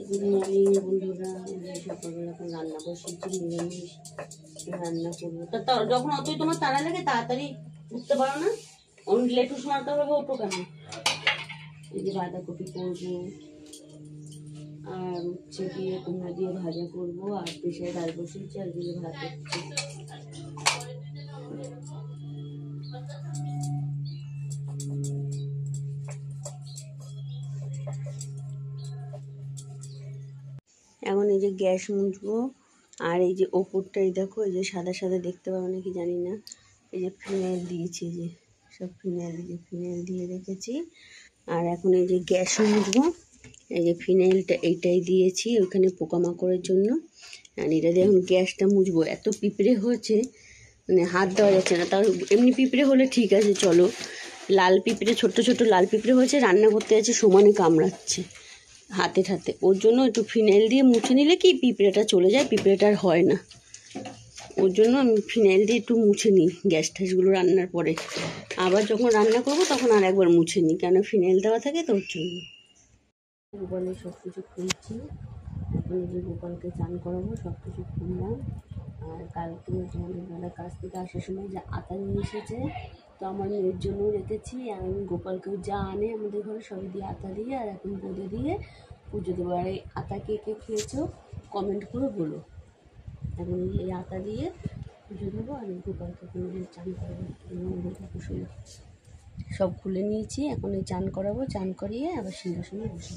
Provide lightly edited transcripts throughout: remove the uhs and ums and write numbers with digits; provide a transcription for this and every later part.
Good morning বন্ধুরা, সকালবেলা এখন রান্না বসিয়েছি, নিরামিষ রান্না করবো। তা যখন অতই তোমার তাড়া লাগে তাড়াতাড়ি উঠতে পারো না, অনেক লেটু শোনাতে হবে, ওঠো কেন? এই যে বাঁধাকপি করবো আর উচ্ছে দিয়ে কুমড়া দিয়ে ভাজা করবো, আর পেশায় ডাল বসিয়েছি, আর দিয়ে ভাত হচ্ছে। এখন এই যে গ্যাস মুছবো, আর এই যে ওপরটাই দেখো, এই যে সাদা সাদা দেখতে পাবো নাকি জানি না, এই যে ফিনাইল দিয়েছি, যে সব ফিনাইল দিয়ে রেখেছি। আর এখন এই যে গ্যাস মুছবো, এই যে ফিনাইলটা এইটাই দিয়েছি ওইখানে পোকামাকড়ের জন্য। আর এটা দিয়ে এখন গ্যাসটা মুছবো। এত পিঁপড়ে হয়েছে মানে হাত দেওয়া যাচ্ছে না। তাও এমনি পিঁপড়ে হলে ঠিক আছে চলো, লাল পিঁপড়ে, ছোট ছোট লাল পিঁপড়ে হয়েছে, রান্না করতে যাচ্ছে সমানে কামড়াচ্ছে হাতে ঠাতে। ওর জন্য একটু ফিনাইল দিয়ে মুছে নিলে কি পিঁপড়েটা চলে যায়, পিঁপড়েটা আর হয় না। ওর জন্য আমি ফিনাইল দিয়ে একটু মুছে নিই গ্যাস ট্যাসগুলো রান্নার পরে। আবার যখন রান্না করবো তখন আর একবার মুছে নিই, কেন ফিনাইল দেওয়া থাকে তো, ওর জন্য। গোপালে সব কিছু খুলছি, এখন যে গোপালকে চান করাবো সব কিছু খুললাম। আর কালকে তোমাদের বেলা কাছ থেকে আসার সময় যে আতা নিয়ে এসেছে, তো আমার মেয়ের জন্য রেখেছি। আমি গোপালকেও যা আনে আমাদের ঘরে সবই দিয়ে আতা দিয়ে, আর এখন বোঁদে দিয়ে পুজো দেবো। আর এই আতা কে কে খেয়েছো কমেন্ট করে বলো। এখন এই আতা দিয়ে পুজো দেবো, আর গোপালকে চান করাবো। কুসুমে সব খুলে নিয়েছি, এখন এই চান করাবো, চান করিয়ে আবার সিংহাসনে বসে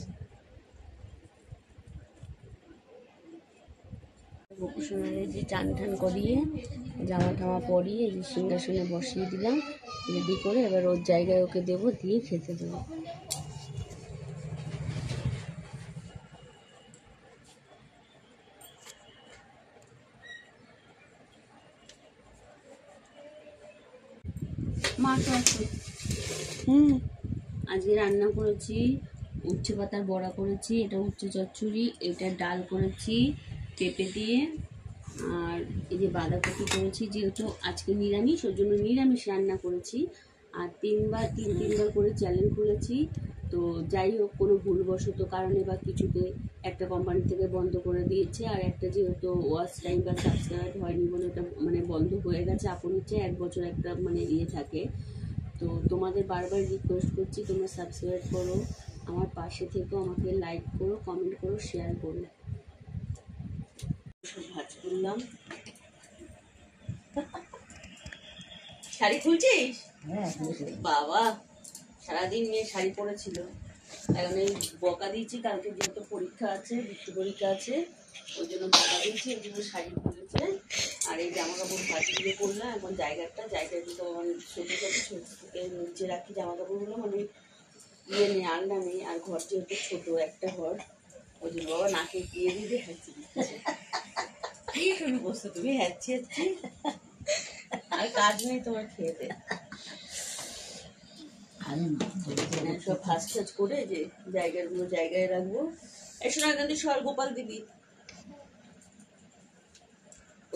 গোপুসোনারে যে চান টান করিয়ে জামা টামা পরিয়ে যে সিংহাসনে বসিয়ে দিলাম রেডি করে। এবার ওর জায়গায় ওকে দেবো, দিয়ে খেতে দেবো। মা তো আছে। আজকে রান্না করেছি উচ্ছে পাতার বড়া করেছি, এটা উচ্ছে চচ্চড়ি, এটা ডাল করেছি পেঁপে দিয়ে, আর এই যে বাঁধাকপি করেছি। যেহেতু আজকে নিরামিষ, ওর জন্য নিরামিষ রান্না করেছি। আর তিনবার করে চ্যানেল খুলেছি। তো যাই হোক, কোনো ভুলবশত কারণে বা কিছুতে একটা কোম্পানি থেকে বন্ধ করে দিয়েছে, আর একটা যেহেতু ওয়াচ টাইম বা সাবস্ক্রাইব হয়নি বলে ওটা মানে বন্ধ হয়ে গেছে। আপন ইচ্ছে 1 বছর একটা মানে ইয়ে থাকে। তো তোমাদের বারবার রিকোয়েস্ট করছি, তোমরা সাবস্ক্রাইব করো, আমার পাশে থেকো, আমাকে লাইক করো, কমেন্ট করো, শেয়ার করো। ভাজ করলাম। শাড়ি খুলছিস? বাবা, সারাদিন মেয়ে শাড়ি পরেছিল। এখন এই বকা দিয়েছি, কালকে যেহেতু পরীক্ষা আছে, বৃত্তি পরীক্ষা আছে, ওই জন্য বকা দিয়েছি, ওই জন্য শাড়ি খুলেছে। আর এই জামা কাপড় ভাজিয়ে করলাম। এখন জায়গায় দুটো মানে ছোটো থেকে নিচে রাখি জামা কাপড়গুলো, মানে ইয়ে নেই, আলনা নেই। আর ঘর যেহেতু ছোটো একটা ঘর, ওই জন্য বাবা নাকে দিয়ে দিয়ে হ্যাঁচি দিচ্ছে। কি শুরু করছো তুমি, হ্যাঁচি হ্যাঁচি? আর কাজ নেই তোমার, খেয়ে দে। সব ফাঁস ফাঁস করে যে জায়গাগুলো জায়গায় রাখবো। এসো না, কিন্তু সর গোপাল দিবি।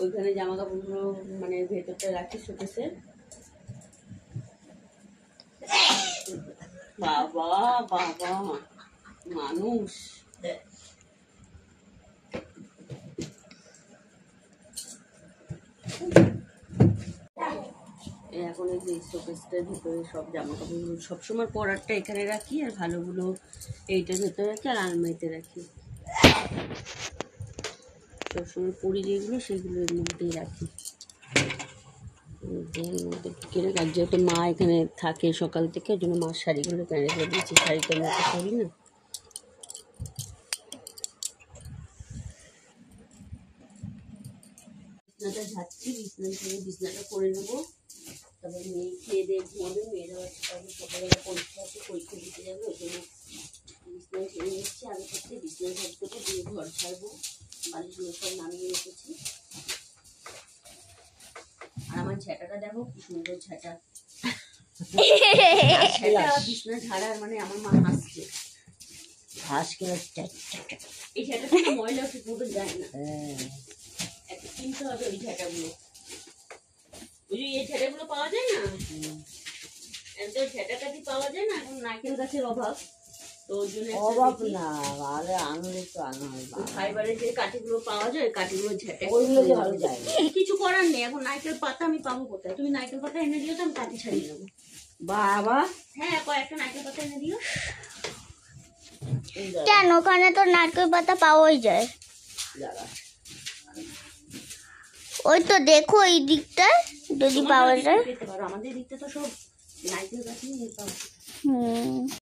ওইখানে জামা কাপড়গুলো মানে ভেতরটা রাখি শোকেসে। বাবা বাবা মানুষ। এখন এই যে শোকেসটার ভিতরে সব জামা কাপড়গুলো সবসময় পরারটা এখানে রাখি, আর ভালোগুলো এইটার ভেতরে রাখি, আর আলমারিতে রাখি। সবসময় পরি যেগুলো সেগুলো এর মধ্যেই রাখি। আর যেহেতু মা এখানে থাকে সকাল থেকে, ওই জন্য মার শাড়িগুলো এখানে রেখে দিয়েছি। শাড়িটা মতো করি না। বিছনাটা ঝাড়ছি, বিছনাটা করে নেবো। তারপর মেয়ে খেয়ে দিয়ে ঘুমাবে। মেয়েরা সকালবেলা পরীক্ষা আছে, পরীক্ষা দিতে যাবে, ওই জন্য বিছনায় ঝেড়ে নিচ্ছি। আগে থেকে বিছনায় ঝাড় দেবো, দিয়ে ঘর ছাড়বো। বালিশগুলো সব নামিয়ে রেখেছি। আর আমার ঝাঁটাটা দেখো কি সুন্দর ঝাঁটা। বিছনা ঝাড়ার মানে আমার মা হাসছে। এই ঝাঁটাটা ময়লা ঠিক মতো যায় না, একটা কিনতে হবে ওই ঝাঁটাগুলো। বুঝলি, এই ঝাঁটাগুলো পাওয়া যায় না, একদম ঝাঁটাকাঠি পাওয়া যায় না, এখন নারকেল গাছের অভাব। তো ওর জন্য অভাব না, আরে আনলে তো আনা হয়। ফাইবারের যে কাঠিগুলো পাওয়া যায়, কাঠিগুলো ঝেঁটে ওইগুলো যে ভালো যায় না। কিছু করার নেই। এখন নারকেল পাতা আমি পাবো কোথায়? তুমি নারকেল পাতা এনে দিও তো আমি কাঠি ছাড়িয়ে নেবো। বাবা, হ্যাঁ, কয়েকটা নারকেল পাতা এনে দিও। কেন? ওখানে তো নারকেল পাতা পাওয়াই যায়। ওই তো দেখো এই দিকটায় যদি পাওয়া যায়। পেতে পারো, আমাদের দিকটা তো সব নারকেল গাছ নিয়ে পাওয়া। হুম।